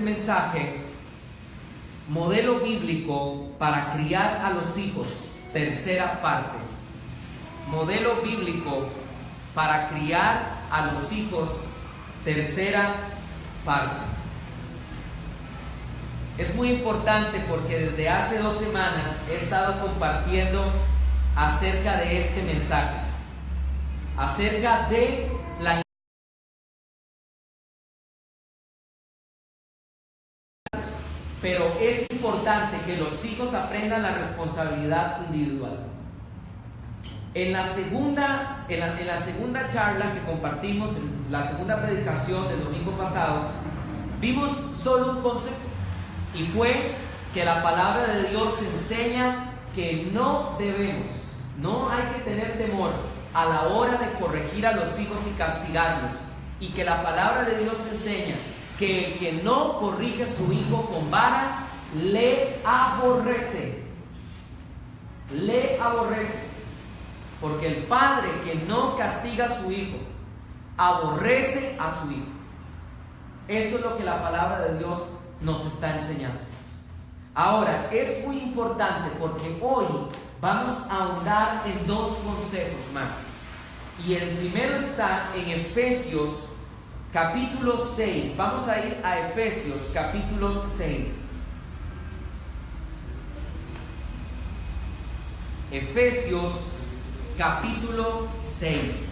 mensaje, modelo bíblico para criar a los hijos, tercera parte. Modelo bíblico para criar a los hijos, tercera parte. Es muy importante porque desde hace 2 semanas he estado compartiendo acerca de este mensaje, acerca de la pero es importante que los hijos aprendan la responsabilidad individual. En la segunda charla que compartimos, en la segunda predicación del domingo pasado, vimos solo un concepto, y fue que la palabra de Dios enseña que no hay que tener temor a la hora de corregir a los hijos y castigarlos, y que la palabra de Dios enseña que el que no corrige a su hijo con vara, le aborrece. Le aborrece. Porque el padre que no castiga a su hijo, aborrece a su hijo. Eso es lo que la palabra de Dios nos está enseñando. Ahora, es muy importante porque hoy vamos a ahondar en 2 consejos más. Y el primero está en Efesios capítulo 6. Vamos a ir a Efesios capítulo 6. Efesios capítulo 6.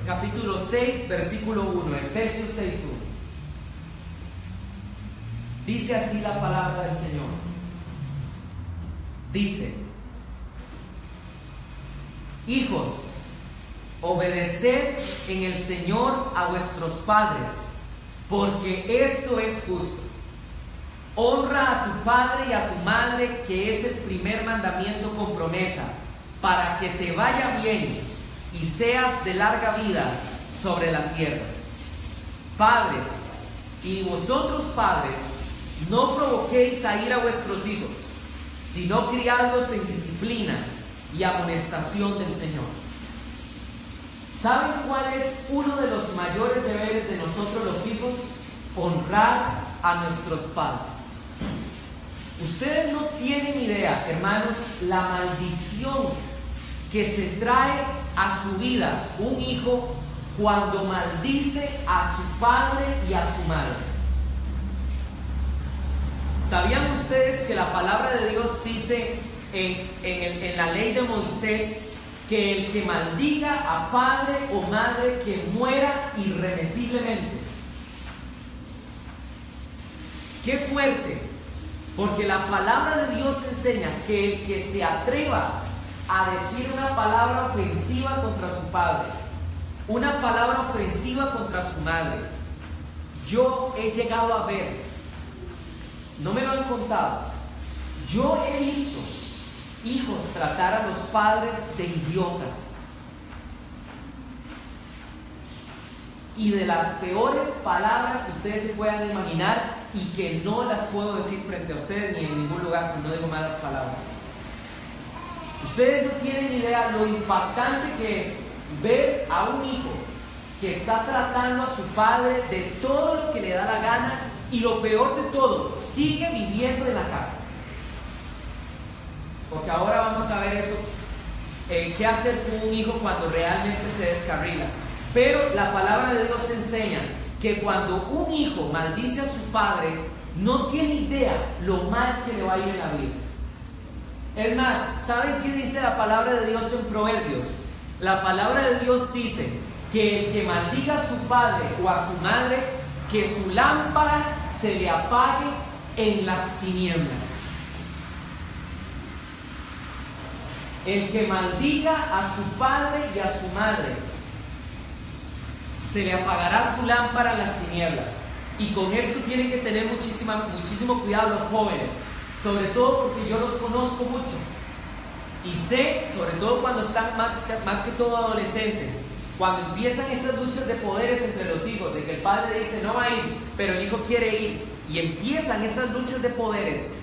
Capítulo 6, versículo 1. Efesios 6:1. Dice así la palabra del Señor. Dice: hijos, obedeced en el Señor a vuestros padres, porque esto es justo. Honra a tu padre y a tu madre, que es el primer mandamiento con promesa, para que te vaya bien y seas de larga vida sobre la tierra. Padres, y vosotros padres, no provoquéis a ira a vuestros hijos, sino criadlos en disciplina y amonestación del Señor. ¿Saben cuál es uno de los mayores deberes de nosotros los hijos? Honrar a nuestros padres. Ustedes no tienen idea, hermanos, la maldición que se trae a su vida un hijo cuando maldice a su padre y a su madre. ¿Sabían ustedes que la palabra de Dios dice en la ley de Moisés que el que maldiga a padre o madre que muera irremisiblemente? ¡Qué fuerte! Porque la palabra de Dios enseña que el que se atreva a decir una palabra ofensiva contra su padre, una palabra ofensiva contra su madre, yo he llegado a ver, no me lo han contado, yo he visto hijos tratar a los padres de idiotas y de las peores palabras que ustedes se puedan imaginar, y que no las puedo decir frente a ustedes ni en ningún lugar, porque no digo malas palabras. Ustedes no tienen idea lo impactante que es ver a un hijo que está tratando a su padre de todo lo que le da la gana, y lo peor de todo, sigue viviendo en la casa. Porque ahora vamos a ver eso, qué hacer con un hijo cuando realmente se descarrila. Pero la palabra de Dios enseña que cuando un hijo maldice a su padre, no tiene idea lo mal que le va a ir en la vida. Es más, ¿saben qué dice la palabra de Dios en Proverbios? La palabra de Dios dice que el que maldiga a su padre o a su madre, que su lámpara se le apague en las tinieblas. El que maldiga a su padre y a su madre, se le apagará su lámpara en las tinieblas. Y con esto tienen que tener muchísimo cuidado los jóvenes, sobre todo porque yo los conozco mucho y sé, sobre todo cuando están más que todo adolescentes, cuando empiezan esas luchas de poderes entre los hijos, de que el padre dice no va a ir, pero el hijo quiere ir, y empiezan esas luchas de poderes.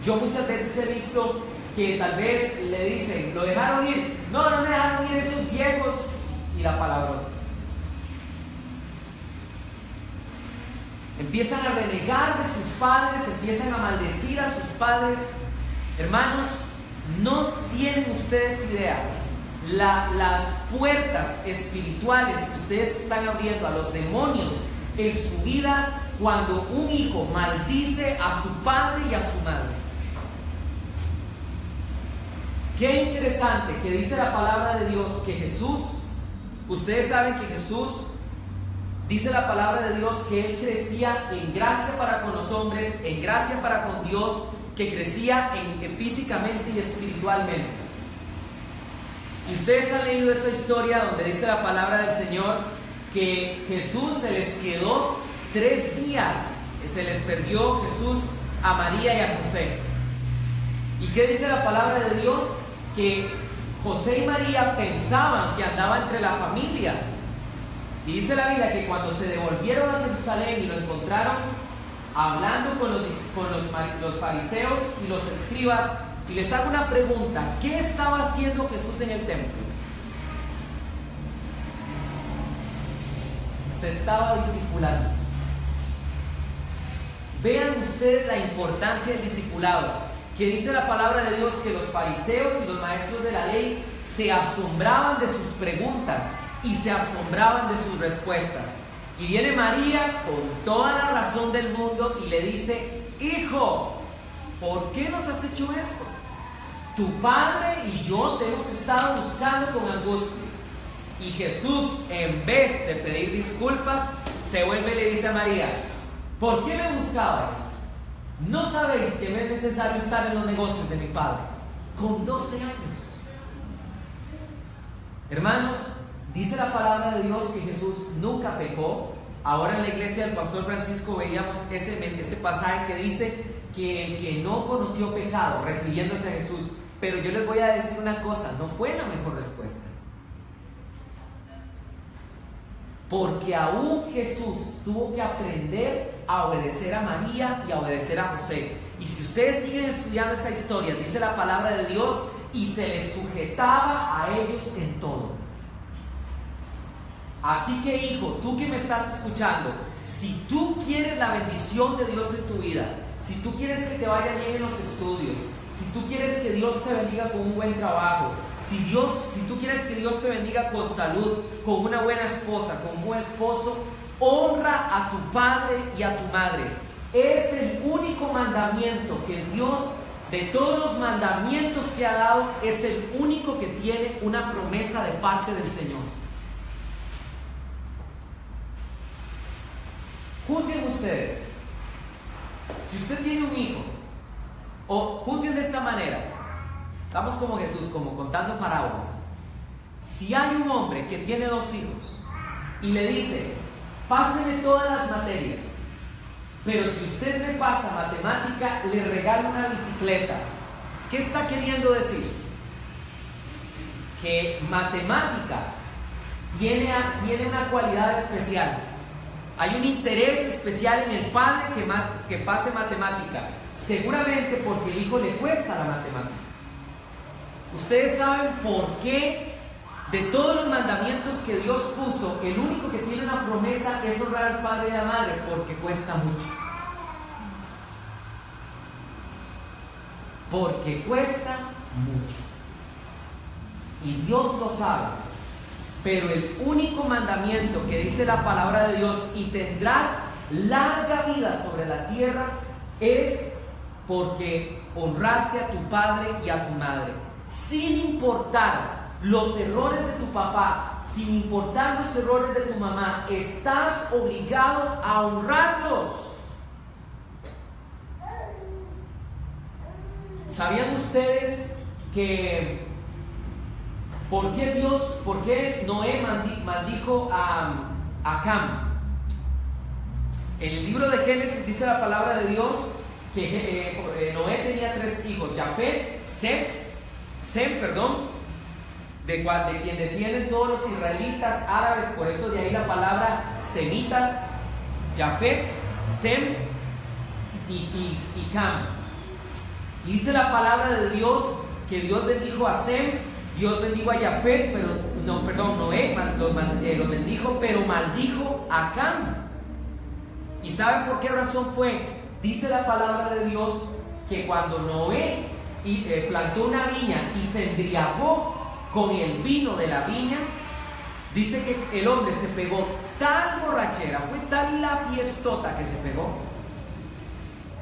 Yo muchas veces he visto que tal vez le dicen, ¿lo dejaron ir? No, no me dejaron ir esos viejos. Y la palabra. Empiezan a renegar de sus padres, empiezan a maldecir a sus padres. Hermanos, no tienen ustedes idea las puertas espirituales que ustedes están abriendo a los demonios en su vida cuando un hijo maldice a su padre y a su madre. Qué interesante que dice la palabra de Dios que Jesús, ustedes saben que Jesús, dice la palabra de Dios que Él crecía en gracia para con los hombres, en gracia para con Dios, que crecía físicamente y espiritualmente. Y ustedes han leído esa historia donde dice la palabra del Señor que Jesús se les quedó 3 días, se les perdió Jesús a María y a José. ¿Y qué dice la palabra de Dios? Que José y María pensaban que andaba entre la familia. Y dice la Biblia que cuando se devolvieron a Jerusalén y lo encontraron hablando con los fariseos y los escribas, y les hago una pregunta: ¿qué estaba haciendo Jesús en el templo? Se estaba discipulando. Vean ustedes la importancia del discipulado, que dice la palabra de Dios que los fariseos y los maestros de la ley se asombraban de sus preguntas y se asombraban de sus respuestas. Y viene María con toda la razón del mundo y le dice: hijo, ¿por qué nos has hecho esto? Tu padre y yo te hemos estado buscando con angustia. Y Jesús, en vez de pedir disculpas, se vuelve y le dice a María: ¿por qué me buscabais? ¿No sabéis que me es necesario estar en los negocios de mi padre? Con 12 años. Hermanos, dice la palabra de Dios que Jesús nunca pecó. Ahora en la iglesia del pastor Francisco veíamos ese pasaje que dice que el que no conoció pecado, refiriéndose a Jesús. Pero yo les voy a decir una cosa: no fue la mejor respuesta. Porque aún Jesús tuvo que aprender a obedecer a María y a obedecer a José. Y si ustedes siguen estudiando esa historia, dice la palabra de Dios, y se les sujetaba a ellos en todo. Así que, hijo, tú que me estás escuchando, si tú quieres la bendición de Dios en tu vida, si tú quieres que te vaya bien en los estudios, si tú quieres que Dios te bendiga con un buen trabajo, si tú quieres que Dios te bendiga con salud, con una buena esposa, con un buen esposo, honra a tu padre y a tu madre. Es el único mandamiento que Dios, de todos los mandamientos que ha dado, es el único que tiene una promesa de parte del Señor. Juzguen ustedes. Si usted tiene un hijo, o juzguen de esta manera, estamos como Jesús, como contando parábolas. Si hay un hombre que tiene 2 hijos y le dice: páseme todas las materias, pero si usted me pasa matemática, le regalo una bicicleta. ¿Qué está queriendo decir? Que matemática tiene una cualidad especial. Hay un interés especial en el padre que pase matemática, seguramente porque el hijo le cuesta la matemática. Ustedes saben por qué de todos los mandamientos que Dios puso, el único que tiene una promesa es honrar al padre y a la madre, porque cuesta mucho. Porque cuesta mucho. Y Dios lo sabe. Pero el único mandamiento que dice la palabra de Dios: y tendrás larga vida sobre la tierra, es porque honraste a tu padre y a tu madre. Sin importar los errores de tu papá, sin importar los errores de tu mamá, estás obligado a honrarlos. ¿Sabían ustedes que por qué Noé maldijo a Cam? En el libro de Génesis dice la palabra de Dios que Noé tenía 3 hijos: Sem, de quien descienden todos los israelitas árabes, por eso de ahí la palabra semitas, Jafet, Sem y Cam. Y dice la palabra de Dios que Dios bendijo a Sem, Dios bendijo a Jafet, Noé los bendijo, pero maldijo a Cam. ¿Y saben por qué razón fue? Dice la palabra de Dios que cuando Noé plantó una viña y se embriagó con el vino de la viña, dice que el hombre se pegó tal borrachera, fue tal la fiestota que se pegó,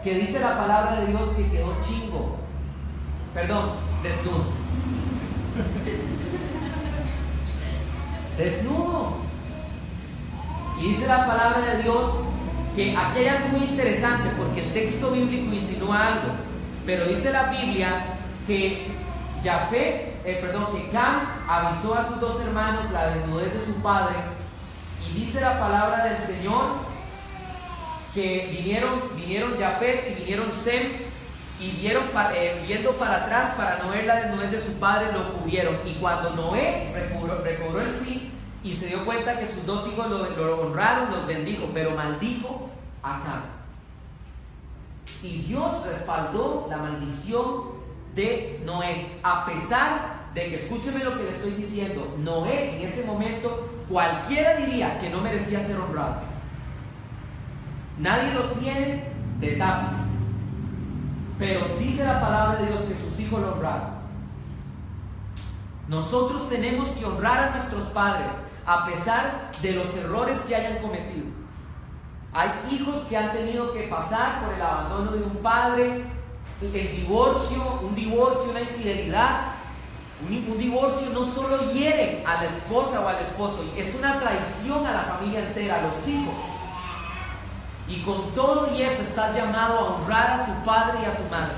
que dice la palabra de Dios que quedó desnudo. Desnudo. Y dice la palabra de Dios que aquí hay algo muy interesante, porque el texto bíblico insinúa algo, pero dice la Biblia que que Cam avisó a sus dos hermanos la desnudez de su padre, y dice la palabra del Señor que vinieron Jafet y vinieron Sem, y viendo para atrás para no ver la desnudez de su padre, lo cubrieron. Y cuando Noé recobró el sí y se dio cuenta que sus dos hijos lo honraron, los bendijo, pero maldijo a Cam. Y Dios respaldó la maldición de Noé, a pesar de que, escúcheme lo que le estoy diciendo, Noé en ese momento cualquiera diría que no merecía ser honrado. Nadie lo tiene de tapas, pero dice la palabra de Dios que sus hijos lo honraron. Nosotros tenemos que honrar a nuestros padres a pesar de los errores que hayan cometido. Hay hijos que han tenido que pasar por el abandono de un padre, un divorcio, una infidelidad. Un divorcio no solo hiere a la esposa o al esposo, es una traición a la familia entera, a los hijos. Y con todo y eso estás llamado a honrar a tu padre y a tu madre.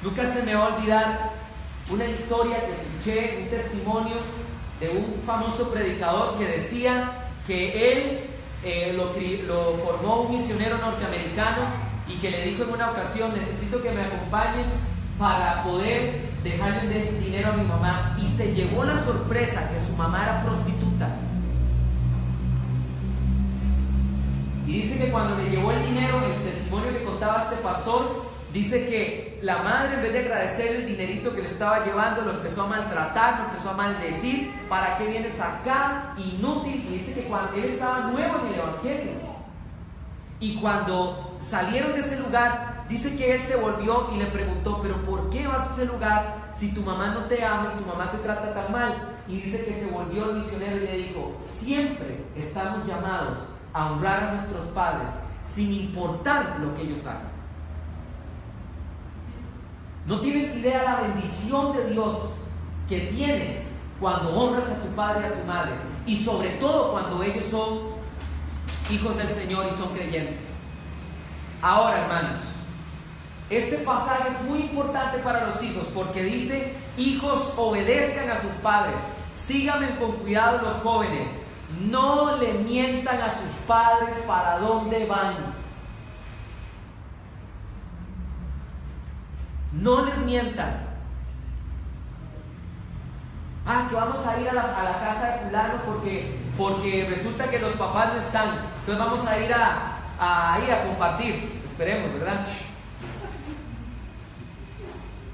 Nunca se me va a olvidar una historia que escuché, un testimonio de un famoso predicador que decía que él lo formó un misionero norteamericano y que le dijo en una ocasión: necesito que me acompañes para poder dejarle dinero a mi mamá. Y se llevó la sorpresa que su mamá era prostituta. Y dice que cuando le llevó el dinero, el testimonio que contaba este pastor, dice que la madre, en vez de agradecer el dinerito que le estaba llevando, lo empezó a maltratar, lo empezó a maldecir: ¿para qué vienes acá? Inútil. Y dice que cuando él estaba nuevo en el evangelio, y cuando salieron de ese lugar, dice que él se volvió y le preguntó: ¿pero por qué vas a ese lugar si tu mamá no te ama y tu mamá te trata tan mal? Y dice que se volvió el misionero y le dijo: siempre estamos llamados a honrar a nuestros padres, sin importar lo que ellos hagan. No tienes idea la bendición de Dios que tienes cuando honras a tu padre y a tu madre, y sobre todo cuando ellos son hijos del Señor y son creyentes. Ahora, hermanos, este pasaje es muy importante para los hijos, porque dice: hijos, obedezcan a sus padres. Síganme con cuidado los jóvenes, no le mientan a sus padres para dónde van. No les mientan. Que vamos a ir a la casa de fulano porque resulta que los papás no están, entonces vamos a ir a compartir. Esperemos, ¿verdad?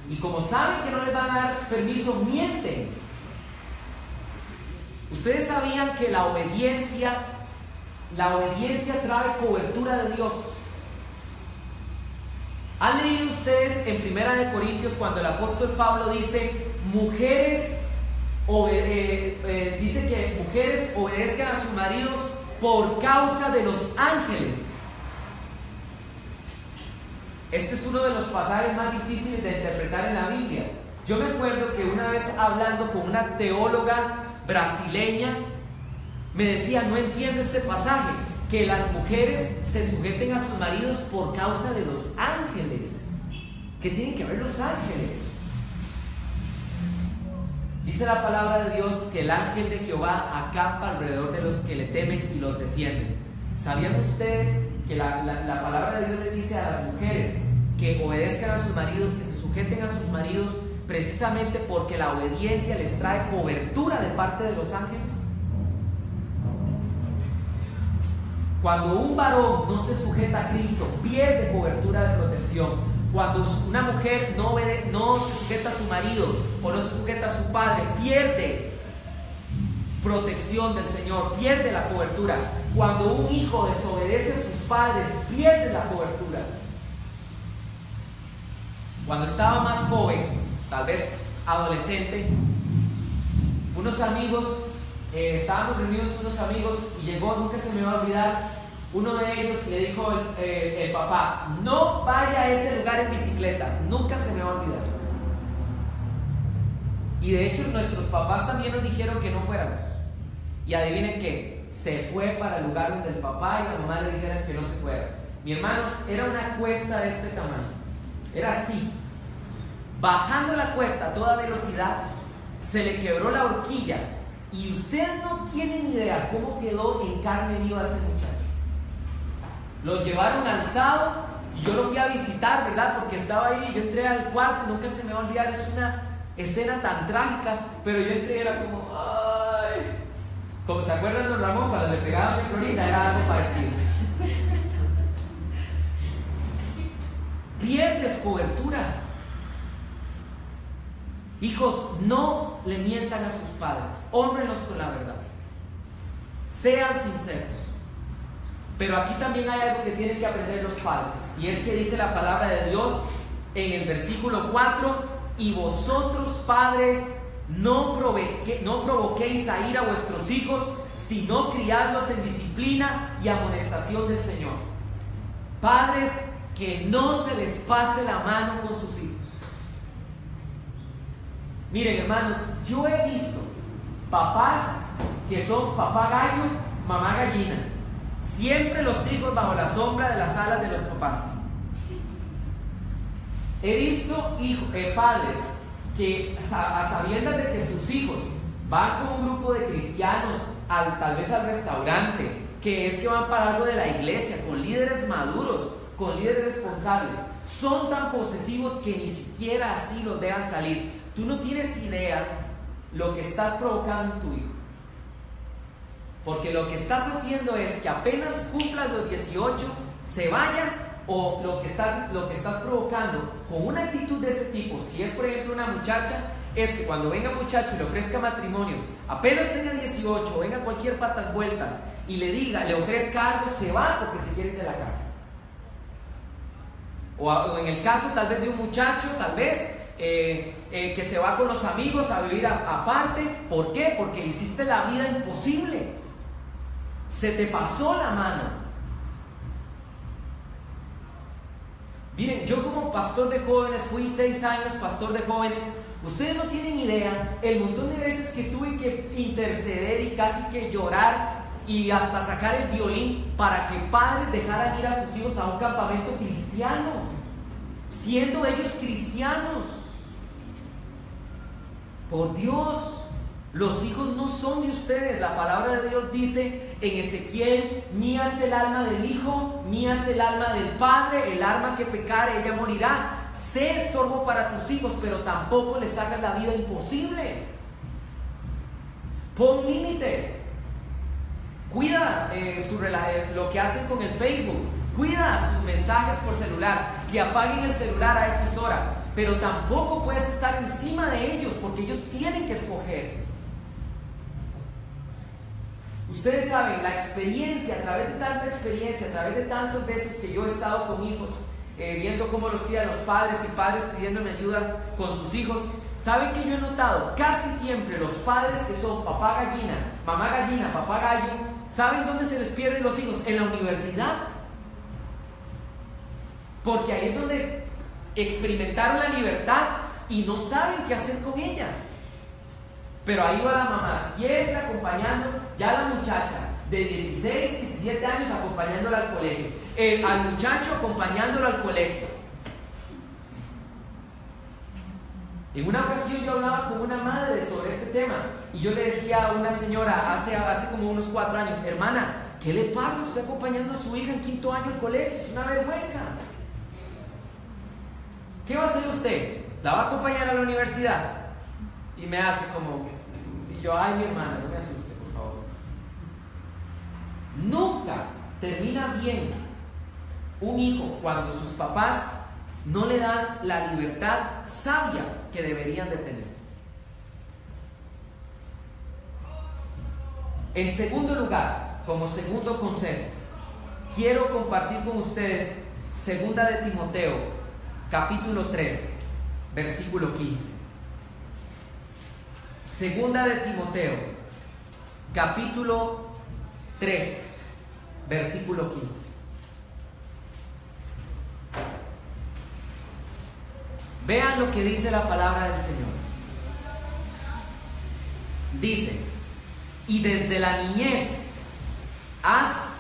Y como saben que no les van a dar permiso, mienten. Ustedes sabían que la obediencia trae cobertura de Dios. ¿Han leído ustedes en 1 Corintios cuando el apóstol Pablo dice: dice que mujeres obedezcan a sus maridos por causa de los ángeles? Este es uno de los pasajes más difíciles de interpretar en la Biblia. Yo me acuerdo que una vez, hablando con una teóloga brasileña, me decía: no entiendo este pasaje, que las mujeres se sujeten a sus maridos por causa de los ángeles. ¿Qué tienen que ver los ángeles? Dice la palabra de Dios que el ángel de Jehová acampa alrededor de los que le temen y los defienden. ¿Sabían ustedes que la palabra de Dios le dice a las mujeres que obedezcan a sus maridos, que se sujeten a sus maridos, precisamente porque la obediencia les trae cobertura de parte de los ángeles? Cuando un varón no se sujeta a Cristo, pierde cobertura de protección. Cuando una mujer no se sujeta a su marido o no se sujeta a su padre, pierde protección del Señor, pierde la cobertura. Cuando un hijo desobedece a sus padres, pierde la cobertura. Cuando estaba más joven, tal vez adolescente, unos amigos, estábamos reunidos unos amigos y llegó, nunca se me va a olvidar, uno de ellos le dijo el papá: no vaya a ese lugar en bicicleta, nunca se me va a olvidar. Y de hecho nuestros papás también nos dijeron que no fuéramos. Y adivinen qué, se fue para el lugar donde el papá y la mamá le dijeron que no se fuera. Mi hermanos, era una cuesta de este tamaño, era así. Bajando la cuesta a toda velocidad, se le quebró la horquilla y ustedes no tienen idea cómo quedó en carne viva ese muchacho. Lo llevaron alzado y yo lo fui a visitar, ¿verdad? Porque estaba ahí, yo entré al cuarto, nunca se me va a olvidar, es una escena tan trágica, pero yo entré y era como, ¡ay! Como se acuerdan de Ramón cuando le pegaban a Florida, era algo parecido. Pierdes cobertura. Hijos, no le mientan a sus padres, hónrenlos con la verdad, sean sinceros. Pero aquí también hay algo que tienen que aprender los padres, y es que dice la palabra de Dios en el versículo 4: y vosotros, padres, no provoquéis a ira a vuestros hijos, sino criadlos en disciplina y amonestación del Señor. Padres, que no se les pase la mano con sus hijos. Miren, hermanos, yo he visto papás que son papá gallo, mamá gallina. Siempre los hijos bajo la sombra de las alas de los papás. He visto padres que a sabiendas de que sus hijos van con un grupo de cristianos tal vez al restaurante, que es que van para algo de la iglesia, con líderes maduros, con líderes responsables, son tan posesivos que ni siquiera así los dejan salir. Tú no tienes idea lo que estás provocando en tu hijo, porque lo que estás haciendo es que apenas cumplas los 18 se vaya, o lo que estás provocando con una actitud de ese tipo, si es por ejemplo una muchacha, es que cuando venga un muchacho y le ofrezca matrimonio, apenas tenga 18, venga cualquier patas vueltas y le ofrezca algo, se va porque se quiere ir de la casa. O en el caso tal vez de un muchacho, tal vez que se va con los amigos a vivir aparte. ¿Por qué? Porque le hiciste la vida imposible, se te pasó la mano. Miren, yo como pastor de jóvenes, fui 6 años pastor de jóvenes. Ustedes no tienen idea el montón de veces que tuve que interceder y casi que llorar y hasta sacar el violín para que padres dejaran ir a sus hijos a un campamento cristiano, siendo ellos cristianos. Por Dios, los hijos no son de ustedes. La palabra de Dios dice en Ezequiel: mía es el alma del hijo, mía es el alma del padre, el alma que pecare, ella morirá. Sé estorbo para tus hijos, pero tampoco les hagas la vida imposible. Pon límites. Cuida lo que hacen con el Facebook. Cuida sus mensajes por celular, que apaguen el celular a X hora, pero tampoco puedes estar encima de ellos, porque ellos tienen que escoger. Ustedes saben, la experiencia, a través de tanta experiencia, a través de tantas veces que yo he estado con hijos, viendo cómo los crían los padres y padres pidiéndome ayuda con sus hijos, ¿saben que yo he notado? Casi siempre los padres que son papá gallina, mamá gallina, papá gallo, ¿saben dónde se les pierden los hijos? En la universidad. Porque ahí es donde experimentaron la libertad y no saben qué hacer con ella. Pero ahí va la mamá siempre acompañando, ya la muchacha de 16, 17 años acompañándola al colegio, al muchacho acompañándolo al colegio. En una ocasión yo hablaba con una madre sobre este tema y yo le decía a una señora hace como unos 4 años: hermana, ¿qué le pasa? Usted acompañando a su hija en 5º año al colegio, es una vergüenza. ¿Qué va a hacer usted? ¿La va a acompañar a la universidad? Y me hace como, y yo: ay, mi hermana, no me asuste, por favor. Nunca termina bien un hijo cuando sus papás no le dan la libertad sabia que deberían de tener. En segundo lugar, como segundo consejo, quiero compartir con ustedes segunda de Timoteo, capítulo 3, versículo 15. Segunda de Timoteo, capítulo 3, versículo 15. Vean lo que dice la palabra del Señor. Dice: y desde la niñez has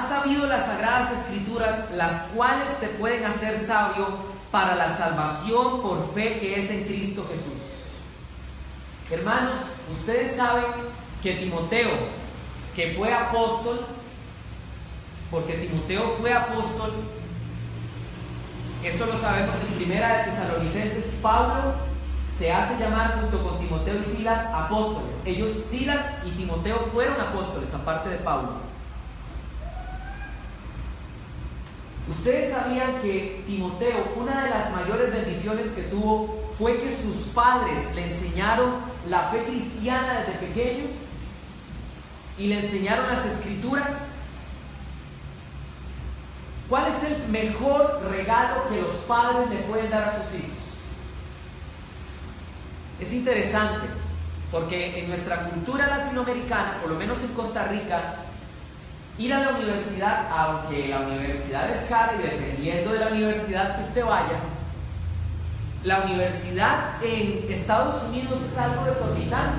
sabido las sagradas escrituras, las cuales te pueden hacer sabio para la salvación por fe que es en Cristo Jesús. Hermanos, ustedes saben que Timoteo, que fue apóstol, porque Timoteo fue apóstol, eso lo sabemos en Primera de Tesalonicenses. Pablo se hace llamar junto con Timoteo y Silas apóstoles. Ellos, Silas y Timoteo, fueron apóstoles, aparte de Pablo. Ustedes sabían que Timoteo, una de las mayores bendiciones que tuvo fue que sus padres le enseñaron la fe cristiana desde pequeño y le enseñaron las escrituras. ¿Cuál es el mejor regalo que los padres le pueden dar a sus hijos? Es interesante, porque en nuestra cultura latinoamericana, por lo menos en Costa Rica, ir a la universidad, aunque la universidad es cara y dependiendo de la universidad que usted vaya, la universidad en Estados Unidos es algo desorbitante.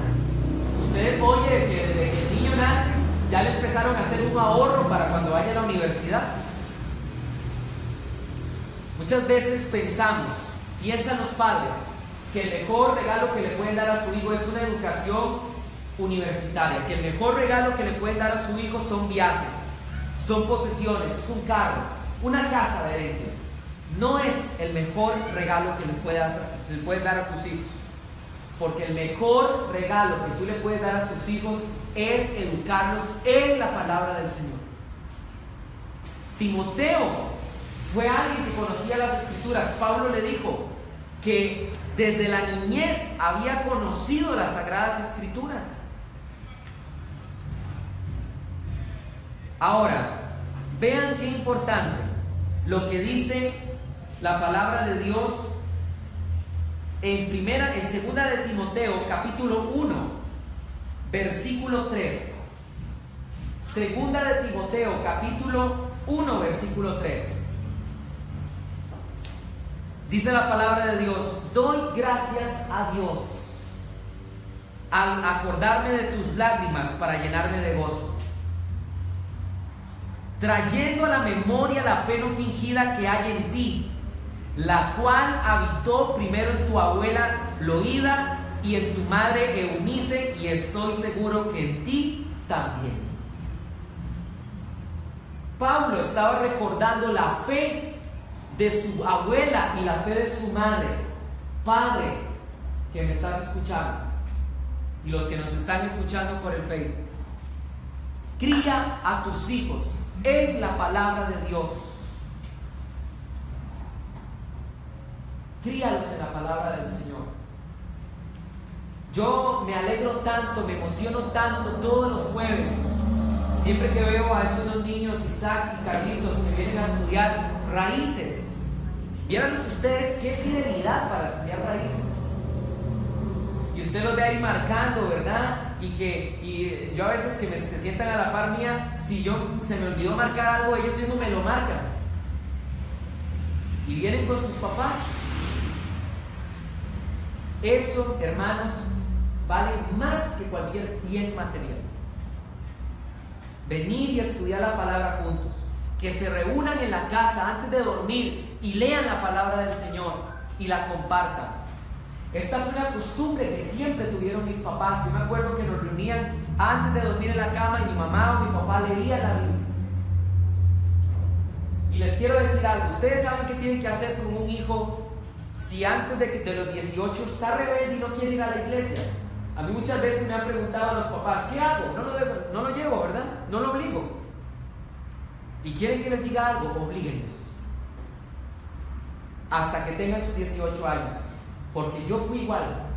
Usted oye que desde que el niño nace ya le empezaron a hacer un ahorro para cuando vaya a la universidad. Muchas veces piensan los padres, que el mejor regalo que le pueden dar a su hijo es una educación universitaria, que el mejor regalo que le pueden dar a su hijo son viajes, son posesiones, es un carro, una casa de herencia. No es el mejor regalo que le puedes dar a tus hijos, porque el mejor regalo que tú le puedes dar a tus hijos es educarlos en la palabra del Señor. Timoteo fue alguien que conocía las escrituras. Pablo le dijo que desde la niñez había conocido las sagradas escrituras. Ahora, vean qué importante lo que dice la palabra de Dios en segunda de Timoteo, capítulo 1, versículo 3. Segunda de Timoteo, capítulo 1, versículo 3. Dice la palabra de Dios: doy gracias a Dios al acordarme de tus lágrimas para llenarme de gozo, trayendo a la memoria la fe no fingida que hay en ti, la cual habitó primero en tu abuela Loída y en tu madre Eunice, y estoy seguro que en ti también. Pablo estaba recordando la fe de su abuela y la fe de su madre. Padre, que me estás escuchando, y los que nos están escuchando por el Facebook, cría a tus hijos en la palabra de Dios. Críalos en la palabra del Señor. Yo me alegro tanto, me emociono tanto todos los jueves, siempre que veo a estos dos niños, Isaac y Carlitos, que vienen a estudiar raíces. Vieran ustedes qué fidelidad para estudiar raíces. Y usted los ve ahí marcando, ¿verdad? Y yo a veces que se sientan a la par mía, si se me olvidó marcar algo, ellos mismos me lo marcan. Y vienen con sus papás. Eso, hermanos, vale más que cualquier bien material. Venir y estudiar la palabra juntos, que se reúnan en la casa antes de dormir y lean la palabra del Señor y la compartan. Esta fue una costumbre que siempre tuvieron mis papás. Yo me acuerdo que nos reunían antes de dormir en la cama y mi mamá o mi papá leía la Biblia. Y les quiero decir algo: ustedes saben qué tienen que hacer con un hijo si antes de los 18 está rebelde y no quiere ir a la iglesia. A mí muchas veces me han preguntado a los papás: ¿qué hago? No lo llevo, ¿verdad? No lo obligo. Y quieren que les diga algo, oblíguenlos. Hasta que tengan sus 18 años. Porque yo fui igual.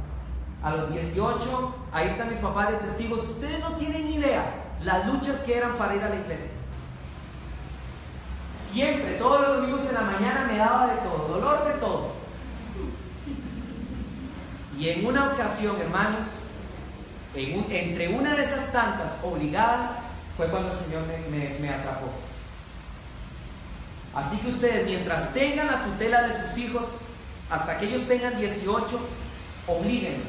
A los 18, ahí están mis papás de testigos. Ustedes no tienen idea las luchas que eran para ir a la iglesia. Siempre, todos los domingos en la mañana me daba de todo, dolor de todo. Y en una ocasión, hermanos, entre una de esas tantas obligadas, fue cuando el Señor me atrapó. Así que ustedes, mientras tengan la tutela de sus hijos, hasta que ellos tengan 18, oblíguenlos.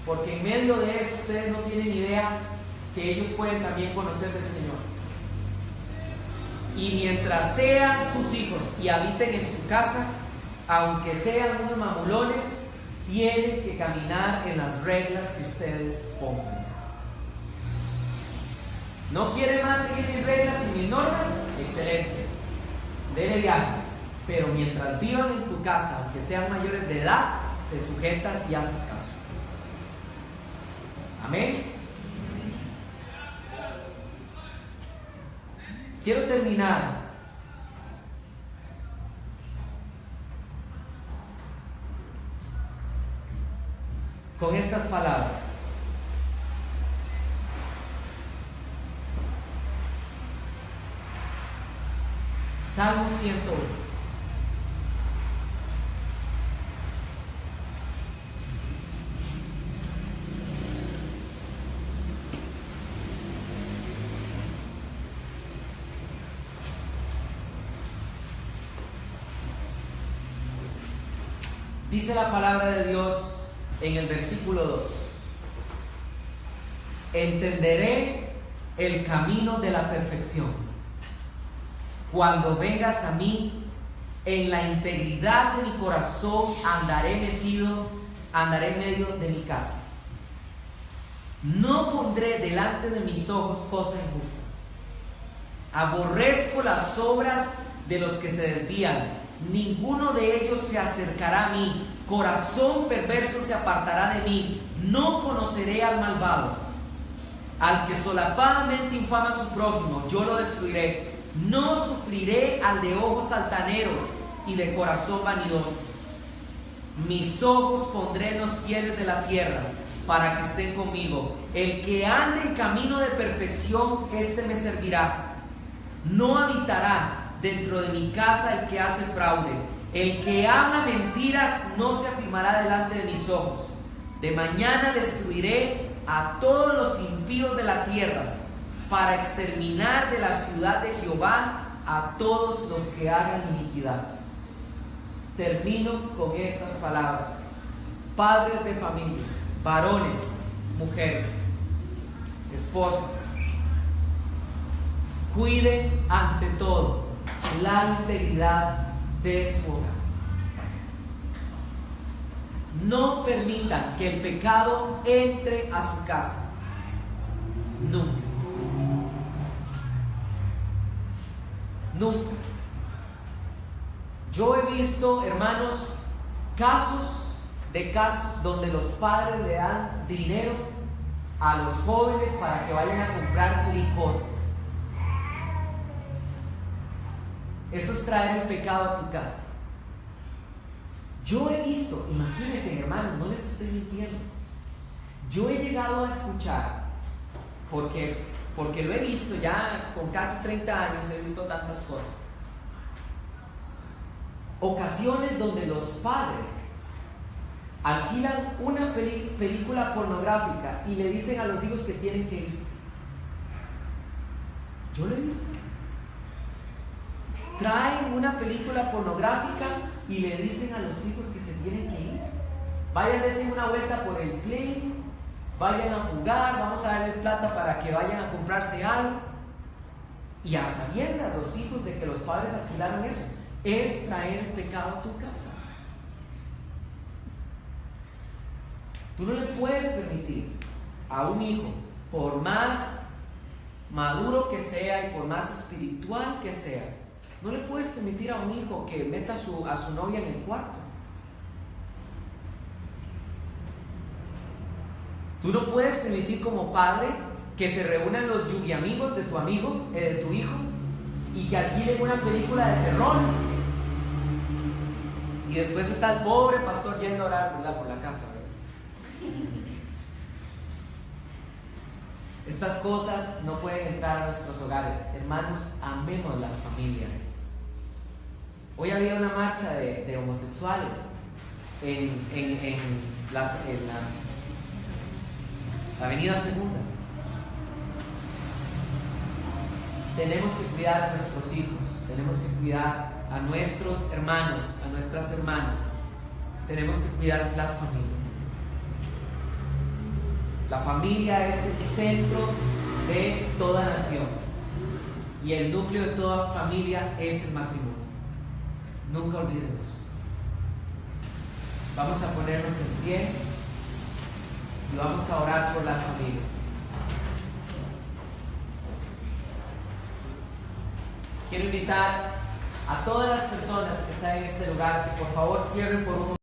Porque en medio de eso ustedes no tienen idea que ellos pueden también conocer del Señor. Y mientras sean sus hijos y habiten en su casa, aunque sean unos mamulones, tienen que caminar en las reglas que ustedes pongan. ¿No quiere más seguir mis reglas y mis normas? Excelente, dele viaje. Pero mientras vivan en tu casa, aunque sean mayores de edad, te sujetas y haces caso. Amén. Quiero terminar con estas palabras. Salmo 101. Dice la palabra de Dios en el versículo 2: entenderé el camino de la perfección. Cuando vengas a mí, en la integridad de mi corazón andaré en medio de mi casa. No pondré delante de mis ojos cosa injusta. Aborrezco las obras de los que se desvían. Ninguno de ellos se acercará a mí. Corazón perverso se apartará de mí. No conoceré al malvado. Al que solapadamente infama a su prójimo, yo lo destruiré. No sufriré al de ojos altaneros y de corazón vanidoso. Mis ojos pondré en los fieles de la tierra, para que estén conmigo. El que ande en camino de perfección, éste me servirá. No habitará dentro de mi casa el que hace fraude. El que habla mentiras no se afirmará delante de mis ojos. De mañana destruiré a todos los impíos de la tierra, para exterminar de la ciudad de Jehová a todos los que hagan iniquidad. Termino con estas palabras. Padres de familia, varones, mujeres, esposas, cuiden ante todo la integridad de su hogar. No permitan que el pecado entre a su casa. Nunca. Nunca. Yo he visto, hermanos, casos donde los padres le dan dinero a los jóvenes para que vayan a comprar licor. Eso es traer el pecado a tu casa. Yo he visto, imagínense, hermanos, no les estoy mintiendo. Yo he llegado a escuchar, porque lo he visto ya con casi 30 años, he visto tantas cosas. Ocasiones donde los padres alquilan una película pornográfica y le dicen a los hijos que tienen que irse. Yo lo he visto. Traen una película pornográfica y le dicen a los hijos que se tienen que ir. Vayan a darse una vuelta por el play, vayan a jugar, vamos a darles plata para que vayan a comprarse algo. Y a sabiendas los hijos de que los padres alquilaron eso, es traer el pecado a tu casa. Tú no le puedes permitir a un hijo, por más maduro que sea y por más espiritual que sea, no le puedes permitir a un hijo que meta a su novia en el cuarto. Tú no puedes permitir como padre que se reúnan los yugi amigos de tu amigo, de tu hijo, y que alquilen una película de terror. Y después está el pobre pastor yendo a orar, ¿verdad?, por la casa, ¿verdad? Estas cosas no pueden entrar a nuestros hogares. Hermanos, amemos las familias. Hoy había una marcha de homosexuales en la Avenida Segunda. Tenemos que cuidar a nuestros hijos, tenemos que cuidar a nuestros hermanos, a nuestras hermanas. Tenemos que cuidar las familias. La familia es el centro de toda nación y el núcleo de toda familia es el matrimonio. Nunca olviden eso. Vamos a ponernos en pie y vamos a orar por las familias. Quiero invitar a todas las personas que están en este lugar que por favor cierren por un momento.